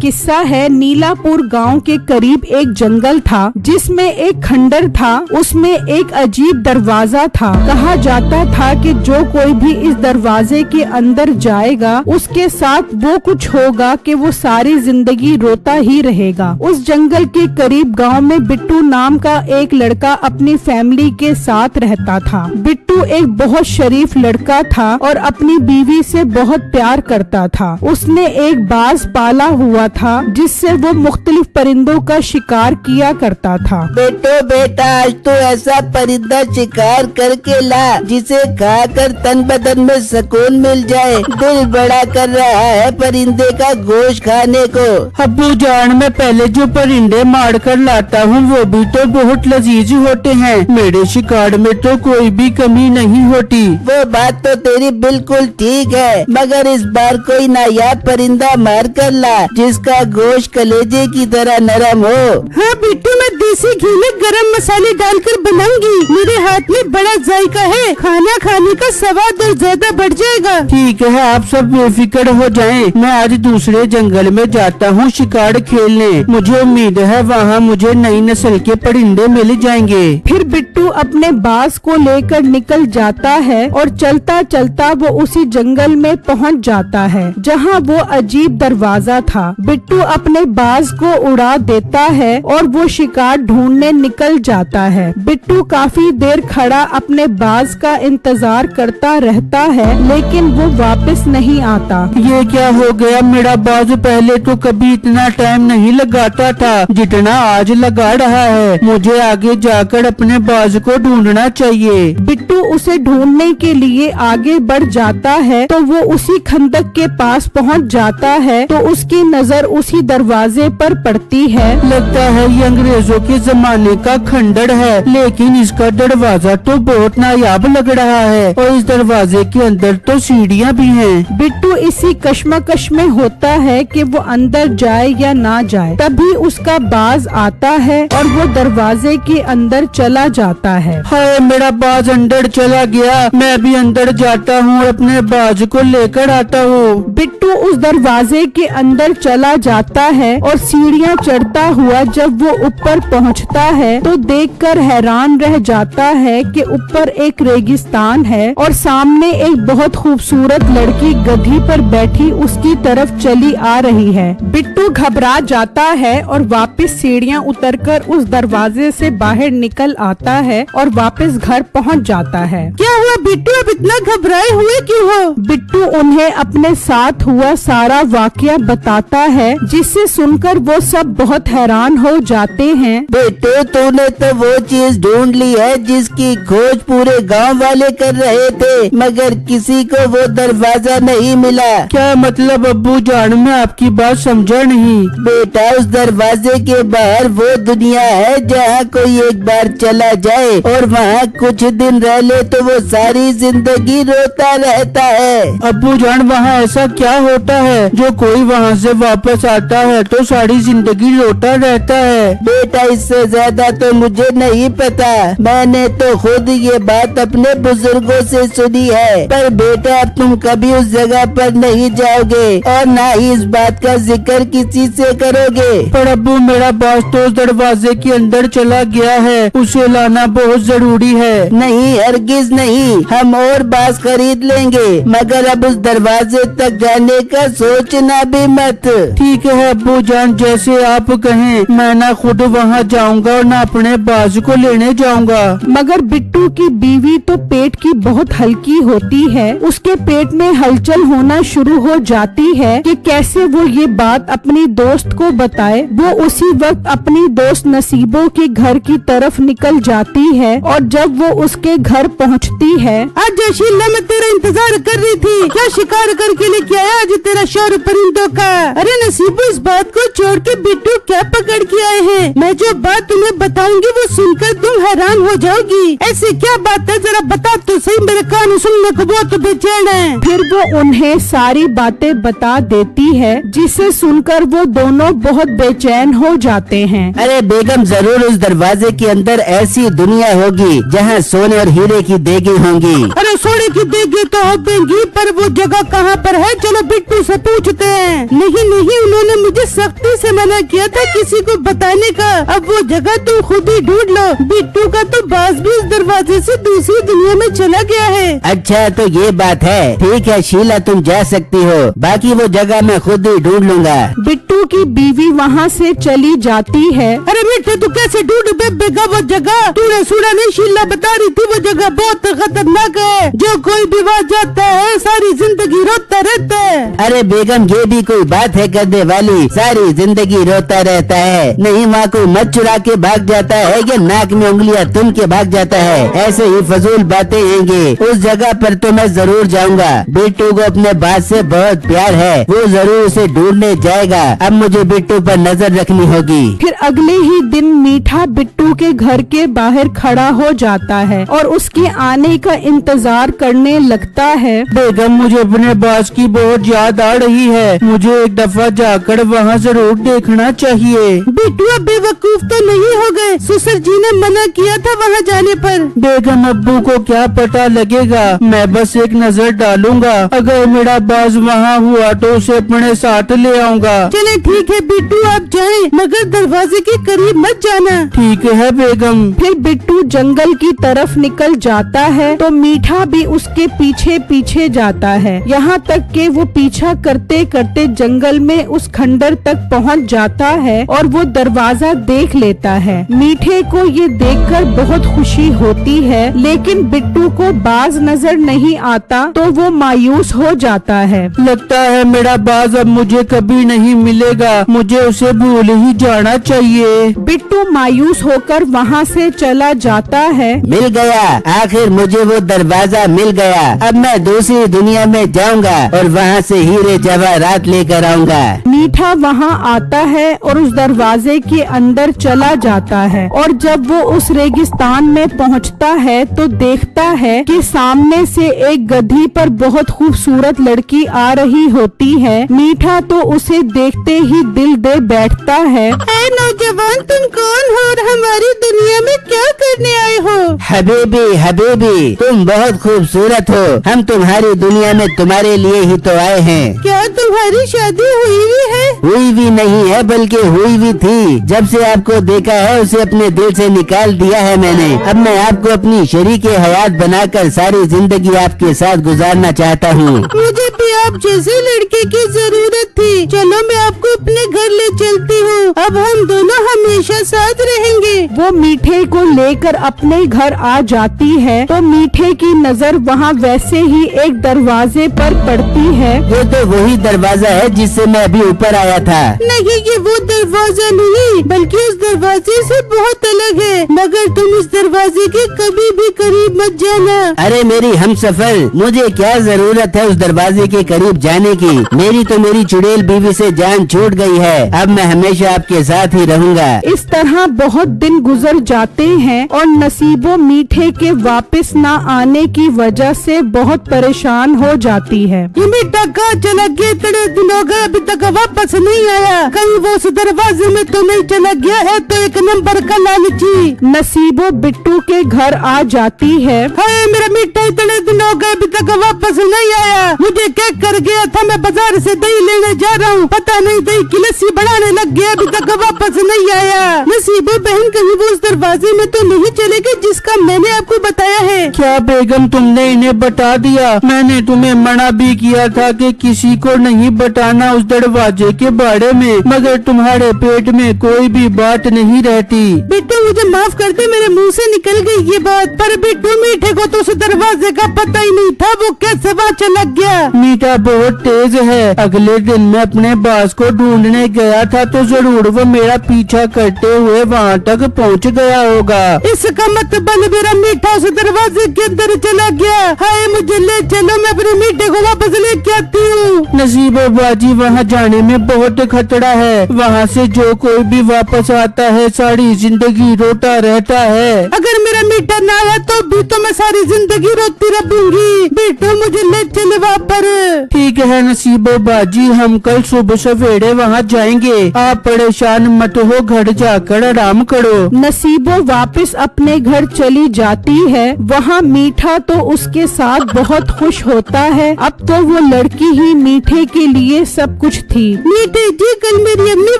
किस्सा है। नीलापुर गांव के करीब एक जंगल था जिसमें एक खंडर था। उसमें एक अजीब दरवाजा था। कहा जाता था कि जो कोई भी इस दरवाजे के अंदर जाएगा उसके साथ वो कुछ होगा कि वो सारी जिंदगी रोता ही रहेगा। उस जंगल के करीब गांव में बिट्टू नाम का एक लड़का अपनी फैमिली के साथ रहता था। बिट्टू एक बहुत शरीफ लड़का था और अपनी बीवी से बहुत प्यार करता था। उसने एक बाज पाला हुआ था जिससे वो मुख्तलिफ परिंदों का शिकार किया करता था। बेटा आज तो ऐसा परिंदा शिकार करके ला जिसे खाकर तन बदन में सुकून मिल जाए। दिल बड़ा कर रहा है परिंदे का गोश्त खाने को। अब्बू जान, मैं पहले जो परिंदे मार कर लाता हूँ वो भी तो बहुत लजीज होते हैं। मेरे शिकार में तो कोई भी कमी नहीं होती। वो बात तो तेरी बिल्कुल ठीक है, मगर इस बार कोई नायाब परिंदा मार कर ला जिसका गोश्त कलेजे की तरह नरम हो। हाँ बिट्टू, मैं देसी घी में गरम मसाले डालकर बनाऊंगी। मेरे हाथ में बड़ा जायका है, खाना खाने का स्वाद और ज्यादा बढ़ जाएगा। ठीक है, आप सब बेफिक्र हो जाएं। मैं आज दूसरे जंगल में जाता हूँ शिकार खेलने। मुझे उम्मीद है वहाँ मुझे नई नस्ल के परिंदे मिल जाएंगे। फिर बिट्टू अपने बाज को लेकर निकल जाता है और चलता चलता वो उसी जंगल में पहुँच जाता है जहाँ वो अजीब दरवाजा था। बिट्टू अपने बाज को उड़ा देता है और वो शिकार ढूंढने निकल जाता है। बिट्टू काफी देर खड़ा अपने बाज का इंतजार करता रहता है लेकिन वो वापस नहीं आता। ये क्या हो गया? मेरा बाज पहले तो कभी इतना टाइम नहीं लगाता था जितना आज लगा रहा है। मुझे आगे जाकर अपने बाज को ढूंढना चाहिए। बिट्टू उसे ढूंढने के लिए आगे बढ़ जाता है तो वो उसी खंदक के पास पहुंच जाता है तो उसकी नजर उसी दरवाजे पर पड़ती है। लगता है ये अंग्रेजों के जमाने का खंडर है, लेकिन इसका दरवाजा तो बहुत नायाब लग रहा है और इस दरवाजे के अंदर तो सीढ़ियाँ भी हैं। बिट्टू इसी कश्मकश में होता है कि वो अंदर जाए या ना जाए। तभी उसका बाज आता है और वो दरवाजे के अंदर चला जाता है। हाय, मेरा बाज अंदर चला गया। मैं भी अंदर जाता हूँ और अपने बाज को लेकर आता हूँ। बिट्टू उस दरवाजे के अंदर चला जाता है और सीढ़ियाँ चढ़ता हुआ जब वो ऊपर पहुँचता है तो देखकर हैरान रह जाता है कि ऊपर एक रेगिस्तान है और सामने एक बहुत खूबसूरत लड़की गधी पर बैठी उसकी तरफ चली आ रही है। बिट्टू घबरा जाता है और वापस सीढ़ियाँ उतरकर उस दरवाजे से बाहर निकल आता है और वापस घर पहुँच जाता है। क्या हुआ बिट्टू, अब इतना घबराए हुए क्यों हो? बिट्टू उन्हें अपने साथ हुआ सारा वाकया बताता है जिसे सुनकर वो सब बहुत हैरान हो जाते हैं। बेटे, तूने तो वो चीज ढूंढ ली है जिसकी खोज पूरे गांव वाले कर रहे थे, मगर किसी को वो दरवाजा नहीं मिला। क्या मतलब अब्बू जान? मैं आपकी बात समझा नहीं। बेटा, उस दरवाजे के बाहर वो दुनिया है जहाँ कोई एक बार चला जाए और वहाँ कुछ दिन रह ले तो वो सारी जिंदगी रोता रहता है। अब्बू जान, वहाँ ऐसा क्या होता है जो कोई वहाँ से वापस आता है तो सारी जिंदगी रोता रहता है? बेटा, इससे ज्यादा तो मुझे नहीं पता। मैंने तो खुद ये बात अपने बुजुर्गों से सुनी है, पर बेटा अब तुम कभी उस जगह पर नहीं जाओगे और ना ही इस बात का जिक्र किसी से करोगे। पर अब्बू, मेरा बाज तो उस दरवाजे के अंदर चला गया है, उसे लाना बहुत जरूरी है। नहीं, हरगिज नहीं, हम और बाज खरीद लेंगे, मगर अब उस दरवाजे तक जाने का सोचना भी मत। ठीक है अब्बू जान, जैसे आप कहें। मैं ना खुद वहाँ जाऊँगा और ना अपने बाज को लेने जाऊँगा। मगर बिट्टू की बीवी तो पेट की बहुत हल्की होती है। उसके पेट में हलचल होना शुरू हो जाती है कि कैसे वो ये बात अपनी दोस्त को बताए। वो उसी वक्त अपनी दोस्त नसीबों के घर की तरफ निकल जाती है और जब वो उसके घर पहुँचती है। आज शीला, मैं तेरा इंतजार कर रही थी। क्या शिकार करके लेके आया आज तेरा शौहर परिंदों का? अरे नसीबो, इस बात को छोड़ के बिट्टू क्या पकड़ के आए हैं? मैं जो बात तुम्हें बताऊंगी वो सुनकर तुम हैरान हो जाओगी। ऐसी क्या बात है, जरा बता तो सही, मेरे कान सुनने को बहुत बेचैन है। फिर वो उन्हें सारी बातें बता देती है जिसे सुनकर वो दोनों बहुत बेचैन हो जाते हैं। अरे बेगम, जरूर उस दरवाजे के अंदर ऐसी दुनिया होगी जहाँ सोने और हीरे की देगी होंगी। अरे सोने की देगी तो होगी, पर वो जगह कहाँ पर है? चलो बिट्टू से पूछते हैं। नहीं, नहीं, उन्होंने मुझे सख्ती से मना किया था किसी को बताने का। अब वो जगह तुम खुद ही ढूंढ लो। बिट्टू का तो बाज भी इस दरवाजे से दूसरी दुनिया में चला गया है। अच्छा तो ये बात है, ठीक है शीला तुम जा सकती हो, बाकी वो जगह मैं खुद ही ढूंढ लूंगा। बिट्टू की बीवी वहाँ से चली जाती है। अरे बेटे तू कैसे ढूंढ बेगा वो जगह? तूने सुना नहीं, शीला बता रही थी वो जगह बहुत खतरनाक है, जो कोई भी वहाँ जाता है सारी जिंदगी रोता रहता है। अरे बेगम ये भी कोई बात है करने वाली, सारी जिंदगी रोता रहता है? नहीं, वहाँ कोई मत चुरा के भाग जाता है या नाक में उंगलियां तुम के भाग जाता है? ऐसे ही फजूल बातें हैंगी। उस जगह पर तो मैं जरूर जाऊंगा। बिट्टू को अपने बात से बहुत प्यार है, वो जरूर उसे ढूंढने जाएगा। अब मुझे बिट्टू पर नजर रखनी होगी। फिर अगले ही दिन मीठा बिट्टू के घर के बाहर खड़ा हो जाता है और उसके आने का इंतजार करने लगता है। बेगम मुझे अपने बास की बहुत याद आ रही है, मुझे एक दफा जाकर वहाँ जरूर देखना चाहिए। बिट्टू अब बेवकूफ तो नहीं हो गए? ससुर जी ने मना किया था वहाँ जाने पर। बेगम अब्बू को क्या पता लगेगा, मैं बस एक नजर डालूंगा, अगर मेरा बाज वहाँ हुआ तो उसे अपने साथ ले आऊंगा। चले ठीक है बिट्टू आप जाएं, मगर दरवाजे के करीब मत जाना। ठीक है बेगम। फिर बिट्टू जंगल की तरफ निकल जाता है तो मीठा भी उसके पीछे पीछे जाता है, यहाँ तक कि वो पीछा करते करते जंगल में उस खंडर तक पहुँच जाता है और वो दरवाजा देख लेता है। मीठे को ये देखकर बहुत खुशी होती है, लेकिन बिट्टू को बाज नजर नहीं आता तो वो मायूस हो जाता है। लगता है मेरा बाज अब मुझे कभी नहीं मिलेगा, मुझे उसे भूल ही जाना चाहिए। बिट्टू मायूस होकर वहाँ से चला जाता है। मिल गया, आखिर मुझे वो दरवाजा मिल गया। अब मैं दूसरी दुनिया में जाऊंगा और वहाँ से हीरे जवाहरात लेकर आऊंगा। मीठा वहाँ आता है और उस दरवाजे के अंदर चला जाता है और जब वो उस रेगिस्तान में पहुँचता है तो देखता है कि सामने से एक गधी पर बहुत खूबसूरत लड़की आ रही होती है। मीठा तो उसे देखते ही दिल दे बैठता है। ऐ नौजवान तुम कौन हो और हमारी दुनिया में क्या करने आए हो? हबीबी हबीबी तुम बहुत खूबसूरत हो, हम तुम्हारी दुनिया में तुम्हारे लिए ही तो आए हैं। क्या तुम्हारी शादी हुई भी है? हुई भी नहीं है बल्कि हुई भी थी। जब से आपको देखा है उसे अपने दिल से निकाल दिया है मैंने। अब मैं आपको अपनी शरीके हयात बनाकर सारी जिंदगी आपके साथ गुजारना चाहता हूँ। मुझे भी आप जैसे लड़के की जरूरत थी। चलो मैं आपको अपने घर ले चलती हूँ, अब हम दोनों हमेशा साथ रहेंगे। वो मीठे को लेकर अपने घर आ जाती है तो मीठे की नजर वहाँ वैसे ही एक दरवाजे पर पड़ती है। ये तो वही दरवाजा है जिससे मैं अभी ऊपर आया था। नहीं ये वो दरवाजा नहीं, बल्कि उस दरवाजे से बहुत अलग है, मगर तुम इस दरवाजे के कभी भी करीब मत जाना। अरे मेरी हमसफर, मुझे क्या जरूरत है उस दरवाजे के करीब जाने की? मेरी तो मेरी चुड़ैल बीवी से जान छूट गई है, अब मैं हमेशा आपके साथ ही रहूँगा। इस तरह बहुत दिन गुजर जाते हैं और नसीबो मीठे के वापस न आने की वजह से बहुत परेशान हो जाती है। ये मीठा कहाँ चला गया? इतने दिन हो गए अभी तक वापस नहीं आया। कहीं वो उस दरवाजे में तो नहीं चला गया है? तो एक नंबर का लालची। नसीबो बिट्टू के घर आ जाती है। हाय मेरा मीठा इतने दिन हो गए अभी तक वापस नहीं आया, मुझे क्या कर गया था? मैं बाजार से दही लेने जा रहा हूँ, पता नहीं दही की लस्सी बनाने लग गया, अभी तक वापस नहीं आया। नसीबो बहन कहीं वो उस दरवाजे में तो नहीं चले गए जिसका मैंने आपको बताया है? क्या बेगम तुमने इन्हें बता दिया? मैंने तुम्हें मना भी किया था कि किसी को नहीं बताना उस दरवाजे के बारे में, मगर तुम्हारे पेट में कोई भी बात नहीं रहती। बिट्टू मुझे माफ कर दे, मेरे मुंह से निकल गई ये बात। पर बिट्टू मीठे को तो उस दरवाजे का पता ही नहीं था, वो कैसे वहाँ चला गया? मीठा बहुत तेज है, अगले दिन मैं अपने बास को ढूंढने गया था तो जरूर वो मेरा पीछा करते हुए वहाँ तक पहुँच गया होगा। इसका मतलब मेरा मीठा उस दरवाजे के अंदर चला गया। हाय मुझे ले चलो, मैं अपने मीठे को वापस लेके आती हूँ। नसीबो बाजी वहाँ जाने में बहुत खतरा है, वहाँ से जो कोई भी वापस आता है सारी जिंदगी रोता रहता है। अगर मेरा मीठा ना आया तो भी तो मैं सारी जिंदगी रोती रहूंगी। बेटो मुझे ले चले वहाँ पर। ठीक है नसीबो बाजी, हम कल सुबह सवेरे वहाँ जाएंगे, आप परेशान मत हो, घर जाकर आराम करो। नसीबो वापस अपने घर चली जाती है। वहाँ मीठा तो उसके साथ बहुत खुश होता है। अब तो वो लड़की ही मीठे के लिए सब कुछ थी। मीठे जी, कल मेरी अम्मी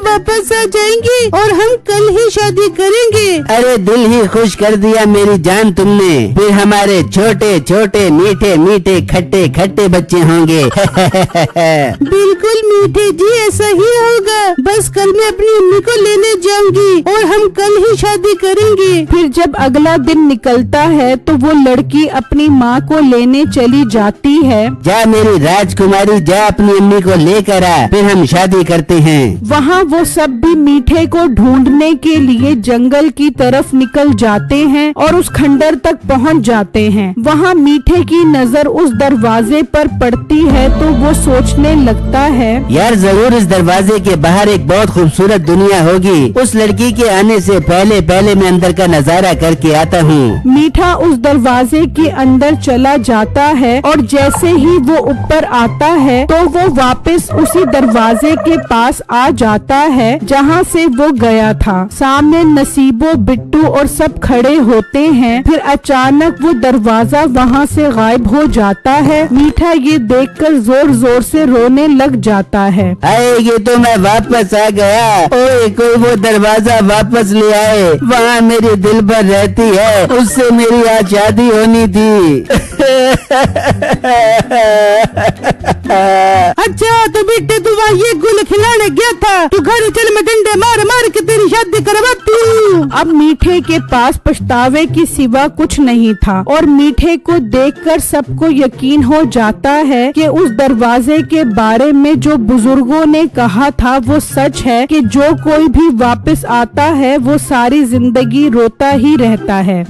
वापस आ जाएंगी और हम कल ही शादी करेंगे। अरे दिल ही खुश कर दिया मेरी जान तुमने। फिर हमारे छोटे छोटे मीठे मीठे खट्टे खट्टे बच्चे होंगे। बिल्कुल मीठे जी, ऐसा ही होगा। बस कल मैं अपनी अम्मी को लेने जाऊंगी और हम कल ही शादी करेंगे। फिर जब अगला दिन निकलता है तो वो लड़की अपनी माँ को लेने चली जाती है। जा मेरी राजकुमारी, जा अपनी अम्मी को लेकर आ, फिर हम शादी करते हैं। वहाँ वो सब भी मीठे को ढूंढने के लिए जंगल की तरफ निकल जाते हैं और उस खंडर तक पहुँच जाते हैं। वहाँ मीठे की नजर उस दरवाजे पर पड़ती है तो वो सोचने लगता है, यार जरूर इस दरवाजे के बाहर एक बहुत खूबसूरत दुनिया होगी। उस लड़की के आने से पहले पहले मैं अंदर का नजारा करके आता हूँ। मीठा उस दरवाजे के अंदर चला जाता है और जैसे ही वो ऊपर आता है तो वो वापस उसी दरवाजे के पास आ जाता है जहाँ से वो गया था। सामने नसीबो, बिट्टू और सब खड़े होते हैं। फिर अचानक वो दरवाजा वहाँ से गायब हो जाता है। मीठा ये देखकर जोर जोर से रोने लग जाता है। अरे ये तो मैं वापस आ गया। ओए कोई वो दरवाजा वापस ले आए, वहाँ मेरी दिल भर रहती है, उससे मेरी आज शादी होनी थी। अच्छा तो बेटे तू वहाँ ये गुल खिलाने गया था, तू घर चल, मैं डंडे मार मार के तेरी शादी करवाती हूँ। अब मीठे के पास पछतावे की सिवा कुछ नहीं था और मीठे को देखकर सबको यकीन हो जाता है कि उस दरवाजे के बारे में जो बुजुर्गों ने कहा था वो सच है कि जो कोई भी वापस आता है वो सारी जिंदगी रोता ही रहता है।